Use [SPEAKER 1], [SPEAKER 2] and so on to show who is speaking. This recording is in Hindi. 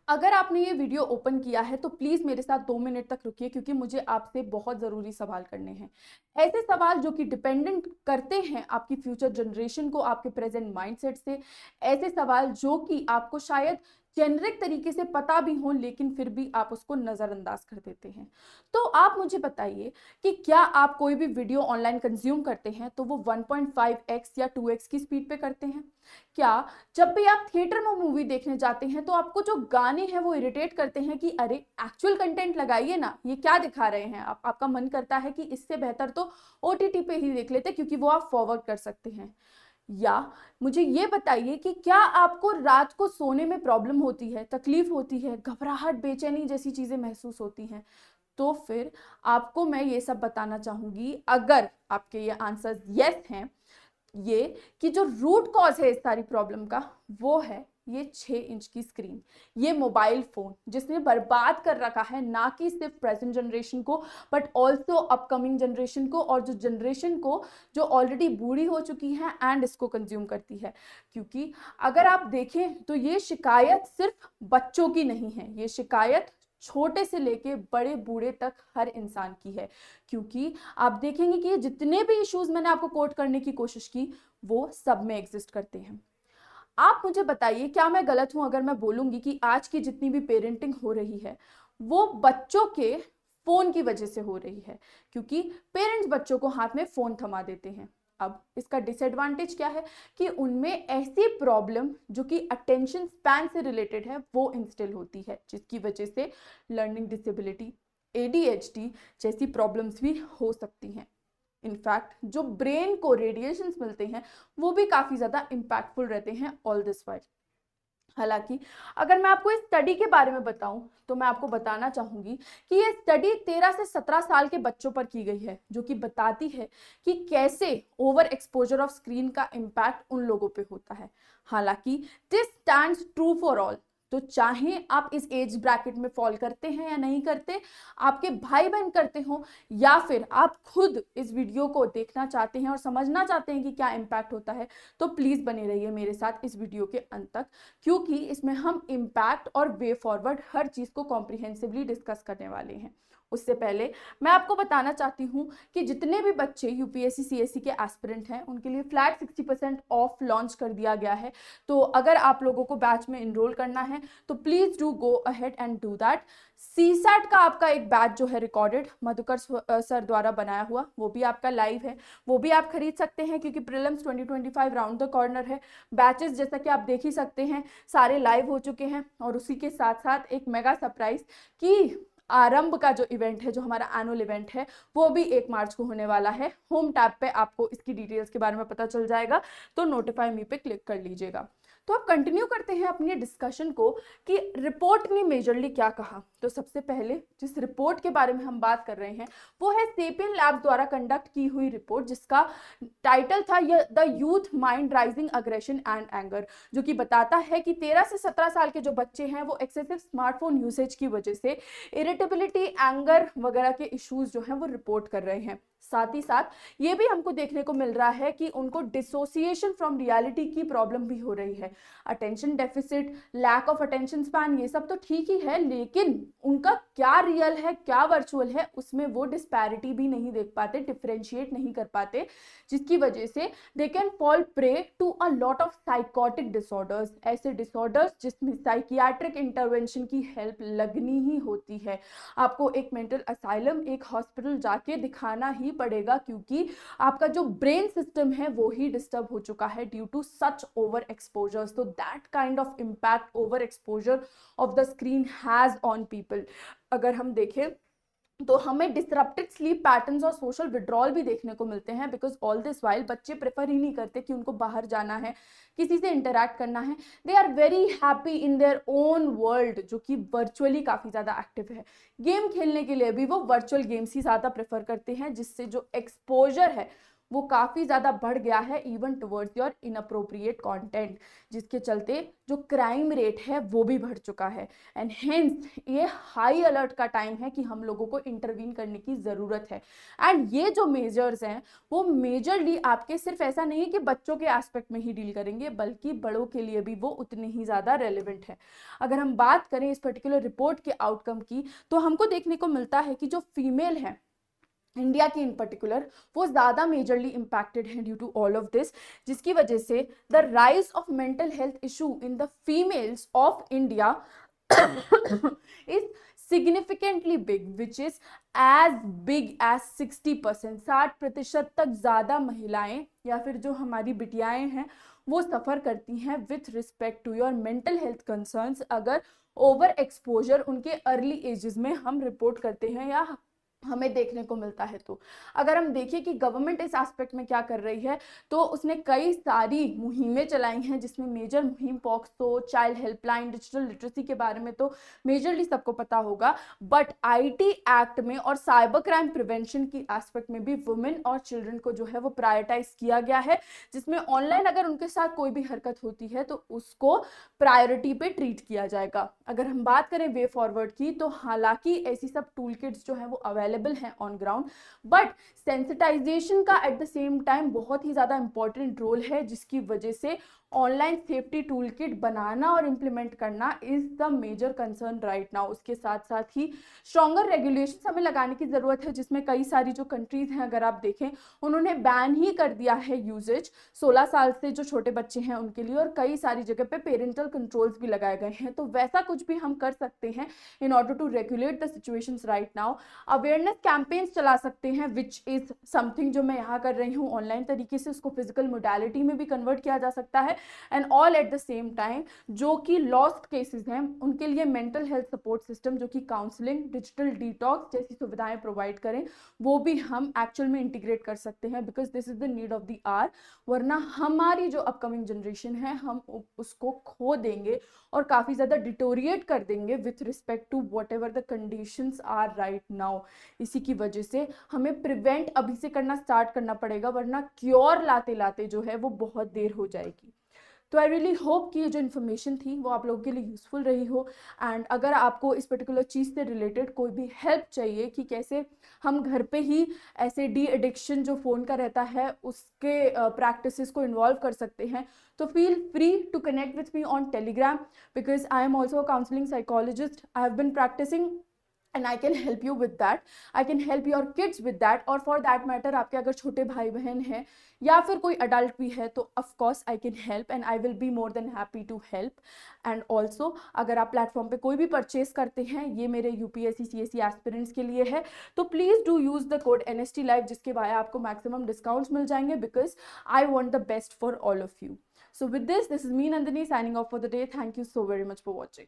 [SPEAKER 1] अगर आपने ये वीडियो ओपन किया है तो प्लीज मेरे साथ 2 मिनट तक रुकिए, क्योंकि मुझे आपसे बहुत जरूरी सवाल करने हैं। ऐसे सवाल जो कि डिपेंडेंट करते हैं आपकी फ्यूचर जनरेशन को आपके प्रेजेंट माइंडसेट से। ऐसे सवाल जो कि आपको शायद जेनरिक तरीके से पता भी हो, लेकिन फिर भी आप उसको नजरअंदाज कर देते हैं। तो आप मुझे बताइए कि क्या आप कोई भी वीडियो ऑनलाइन कंज्यूम करते हैं तो वो 1.5x या 2x की स्पीड पे करते हैं? क्या जब भी आप थिएटर में मूवी देखने जाते हैं तो आपको जो गाने हैं वो इरिटेट करते हैं कि अरे एक्चुअल कंटेंट लगाइए ना, ये क्या दिखा रहे हैं आप? आपका मन करता है कि इससे बेहतर तो ओटीटी पे ही देख लेते, क्योंकि वो आप फॉरवर्ड कर सकते हैं। या मुझे ये बताइए कि क्या आपको रात को सोने में प्रॉब्लम होती है, तकलीफ होती है, घबराहट, बेचैनी जैसी चीजें महसूस होती हैं? तो फिर आपको मैं ये सब बताना चाहूंगी, अगर आपके ये आंसर्स यस हैं, ये कि जो रूट कॉज है इस सारी प्रॉब्लम का, वो है ये 6 इंच की स्क्रीन, ये मोबाइल फोन, जिसने बर्बाद कर रखा है ना कि सिर्फ प्रेजेंट जनरेशन को बट ऑल्सो अपकमिंग जनरेशन को, और जो जनरेशन को जो ऑलरेडी बूढ़ी हो चुकी है एंड इसको कंज्यूम करती है। क्योंकि अगर आप देखें तो ये शिकायत सिर्फ बच्चों की नहीं है, ये शिकायत छोटे से लेके बड़े बूढ़े तक हर इंसान की है। क्योंकि आप देखेंगे कि ये जितने भी इश्यूज मैंने आपको कोट करने की कोशिश की, वो सब में एग्जिस्ट करते हैं। आप मुझे बताइए, क्या मैं गलत हूं अगर मैं बोलूंगी कि आज की जितनी भी पेरेंटिंग हो रही है वो बच्चों के फोन की वजह से हो रही है? क्योंकि पेरेंट्स बच्चों को हाथ में फोन थमा देते हैं। अब इसका डिसएडवांटेज क्या है कि उनमें ऐसी प्रॉब्लम जो कि अटेंशन स्पैन से रिलेटेड है वो इंस्टिल होती है, जिसकी वजह से लर्निंग डिसेबिलिटी, एडीएचडी जैसी प्रॉब्लम्स भी हो सकती हैं। इनफैक्ट जो ब्रेन को रेडिएशंस मिलते हैं वो भी काफी ज्यादा इंपैक्टफुल रहते हैं ऑल दिस वाइल। हालांकि अगर मैं आपको इस स्टडी के बारे में बताऊं तो मैं आपको बताना चाहूंगी कि ये स्टडी 13 से 17 साल के बच्चों पर की गई है, जो कि बताती है कि कैसे ओवर एक्सपोजर ऑफ स्क्रीन का इंपैक्ट उन लोगों पे होता है। हालांकि this stands true for all, तो चाहे आप इस एज ब्रैकेट में फॉल करते हैं या नहीं करते, आपके भाई बहन करते हो, या फिर आप खुद इस वीडियो को देखना चाहते हैं और समझना चाहते हैं कि क्या इंपैक्ट होता है, तो प्लीज बने रहिए मेरे साथ इस वीडियो के अंत तक, क्योंकि इसमें हम इम्पैक्ट और वे फॉरवर्ड हर चीज को कॉम्प्रिहेंसिवली डिस्कस करने वाले हैं। उससे पहले मैं आपको बताना चाहती हूं कि जितने भी बच्चे यूपीएससी सीएससी के एस्पिरेंट हैं उनके लिए फ्लैट 60% ऑफ लॉन्च कर दिया गया है। तो अगर आप लोगों को बैच में इनरोल करना है तो please do go ahead and do that. CSAT का आपका एक बैच जो है रिकॉर्डेड मधुकर सर द्वारा बनाया हुआ, वो भी आपका लाइव है, वो भी आप खरीद सकते हैं, क्योंकि प्रीलिम्स 2025 राउंड द कॉर्नर है। बैचेस जैसा कि आप देख ही सकते हैं सारे लाइव हो चुके हैं, और उसी के साथ साथ एक मेगा सरप्राइज कि आरंभ का जो इवेंट है, जो हमारा एनुअल इवेंट है, वो भी 1 मार्च को होने वाला है। होम टैब पे आपको इसकी डिटेल्स के बारे में पता चल जाएगा, तो नोटिफाई मी पे क्लिक कर लीजिएगा। तो अब कंटिन्यू करते हैं अपनी डिस्कशन को कि रिपोर्ट ने मेजरली क्या कहा। तो सबसे पहले जिस रिपोर्ट के बारे में हम बात कर रहे हैं वो है सेपियन लैब्स द्वारा कंडक्ट की हुई रिपोर्ट, जिसका टाइटल था the youth mind rising aggression and anger, जो कि बताता है कि 13 से 17 साल के जो बच्चे हैं वो एक्सेसिव स्मार्टफोन यूसेज की वजह से इरिटेबिलिटी, एंगर वगैरह के इश्यूज जो हैं वो रिपोर्ट कर रहे हैं। साथ ही साथ ये भी हमको देखने को मिल रहा है कि उनको डिसोसिएशन फ्रॉम रियलिटी की प्रॉब्लम भी हो रही है। Attention deficit, lack of attention span, ये सब तो ठीक ही है, लेकिन उनका क्या रियल है क्या वर्चुअल है उसमें वो डिस्पैरिटी भी नहीं देख पाते, डिफरेंशिएट नहीं कर पाते, जिसकी वजह से they can fall prey to a lot of psychotic disorders, ऐसे डिसऑर्डर्स जिसमें साइकियाट्रिक इंटरवेंशन की हेल्प लगनी ही होती है। आपको एक मेंटल असाइलम, एक हॉस्पिटल जाके दिखाना ही पड़ेगा, क्योंकि आपका जो ब्रेन सिस्टम है वो ही डिस्टर्ब हो चुका है due to such over exposure. तो that kind of impact over exposure of the screen has on people. अगर हम देखें तो हमें डिसरप्टेड स्लीप पैटर्न्स और सोशल विड्रॉल भी देखने को मिलते हैं, बिकॉज ऑल दिस वाइल बच्चे प्रेफर ही नहीं करते कि उनको बाहर जाना है, किसी से इंटरैक्ट करना है। They are very happy in their own world, जो कि वर्चुअली काफी ज्यादा एक्टिव है। गेम खेलने के लिए भी वो वर्चुअल गेम्स ही ज्यादा प्रेफर करते हैं, जिससे जो एक्सपोजर है वो काफ़ी ज़्यादा बढ़ गया है even towards your inappropriate content, जिसके चलते जो क्राइम रेट है वो भी बढ़ चुका है। एंड हेंस ये हाई अलर्ट का टाइम है कि हम लोगों को इंटरवीन करने की ज़रूरत है। एंड ये जो मेजर्स हैं वो मेजरली आपके सिर्फ ऐसा नहीं है कि बच्चों के एस्पेक्ट में ही डील करेंगे, बल्कि बड़ों के लिए भी वो उतने ही ज़्यादा रेलिवेंट है। अगर हम बात करें इस पर्टिकुलर रिपोर्ट के आउटकम की, तो हमको देखने को मिलता है कि जो फीमेल है इंडिया की इन पर्टिकुलर, वो ज़्यादा मेजरली इम्पैक्टेड हैं due to all of this, जिसकी वजह से the rise of mental health issue in the females of India is significantly big, which is as big as 60%, 60% तक ज़्यादा महिलाएं या फिर जो हमारी बिटियाएं हैं वो सफ़र करती हैं with respect to your mental health concerns, अगर ओवर एक्सपोजर उनके अर्ली एजेस में हम रिपोर्ट करते हैं या हमें देखने को मिलता है। तो अगर हम देखें कि गवर्नमेंट इस एस्पेक्ट में क्या कर रही है, तो उसने कई सारी मुहिमें चलाई हैं, जिसमें मेजर मुहिम POCSO, child helpline, digital literacy के बारे में तो मेजरली सबको पता होगा, बट आईटी एक्ट में और साइबर क्राइम प्रिवेंशन की एस्पेक्ट में भी वुमेन और चिल्ड्रन को जो है वो प्रायोरिटाइज किया गया है, जिसमें ऑनलाइन अगर उनके साथ कोई भी हरकत होती है तो उसको प्रायोरिटी पे ट्रीट किया जाएगा। अगर हम बात करें वे फॉरवर्ड की, तो हालांकि ऐसी सब टूल किट्स जो है वो अवेलेबल हैं ऑन ग्राउंड, बट सेंसिटाइजेशन का एट द सेम टाइम बहुत ही ज़्यादा इंपॉर्टेंट रोल है, जिसकी वजह से ऑनलाइन सेफ्टी टूल किट बनाना और इम्प्लीमेंट करना is the major concern right now. उसके साथ साथ ही स्ट्रॉन्गर रेगुलेशन हमें लगाने की ज़रूरत है, जिसमें कई सारी जो कंट्रीज हैं अगर आप देखें उन्होंने बैन ही कर दिया है यूजेज 16 साल से जो छोटे बच्चे हैं उनके लिए, और कई सारी जगह पे पेरेंटल कंट्रोल्स भी लगाए गए हैं। तो वैसा कुछ भी हम कर सकते हैं in order to regulate the situations right now. Awareness campaigns चला सकते हैं, विच इज समथिंग जो मैं यहाँ कर रही हूँ ऑनलाइन तरीके से, उसको फिजिकल मोडालिटी में भी कन्वर्ट किया जा सकता है। And all at the same time जो कि लॉस्ट केसेस हैं उनके लिए मेंटल हेल्थ सपोर्ट सिस्टम, जो कि काउंसलिंग, डिजिटल डिटॉक्स जैसी सुविधाएं प्रोवाइड करें, वो भी हम एक्चुअल में इंटीग्रेट कर सकते हैं, because this is the need of the hour. वरना हमारी जो अपकमिंग जनरेशन है हम उसको खो देंगे और काफ़ी ज़्यादा डिटोरिएट कर देंगे with respect to whatever the conditions are right now. इसी की वजह से हमें प्रिवेंट अभी से करना स्टार्ट करना पड़ेगा, वरना क्योर लाते लाते जो है वो बहुत देर हो जाएगी। तो आई रियली होप कि ये जो इन्फॉर्मेशन थी वो आप लोगों के लिए यूज़फुल रही हो। एंड अगर आपको इस पर्टिकुलर चीज़ से रिलेटेड कोई भी हेल्प चाहिए कि कैसे हम घर पे ही ऐसे डी एडिक्शन जो फ़ोन का रहता है उसके प्रैक्टिसेस को इन्वॉल्व कर सकते हैं, तो feel free to connect with me on Telegram, because I am also a counselling psychologist. I have been practising and I can help you with that, I can help your kids with that, और फॉर दैट मैटर आपके अगर छोटे भाई बहन हैं या फिर कोई अडल्ट भी है तो of course I can help and I will be more than happy to help. And also अगर आप प्लेटफॉर्म पे कोई भी परचेस करते हैं, ये मेरे यूपीएससी सीएससी एस्पिरेंट्स के लिए है, तो please do use the code NST Live, जिसके वाया आपको मैक्सिमम डिस्काउंट्स मिल जाएंगे, because I want the best for all of you. So with this is me Nandini signing off for the day. Thank you so very much for watching.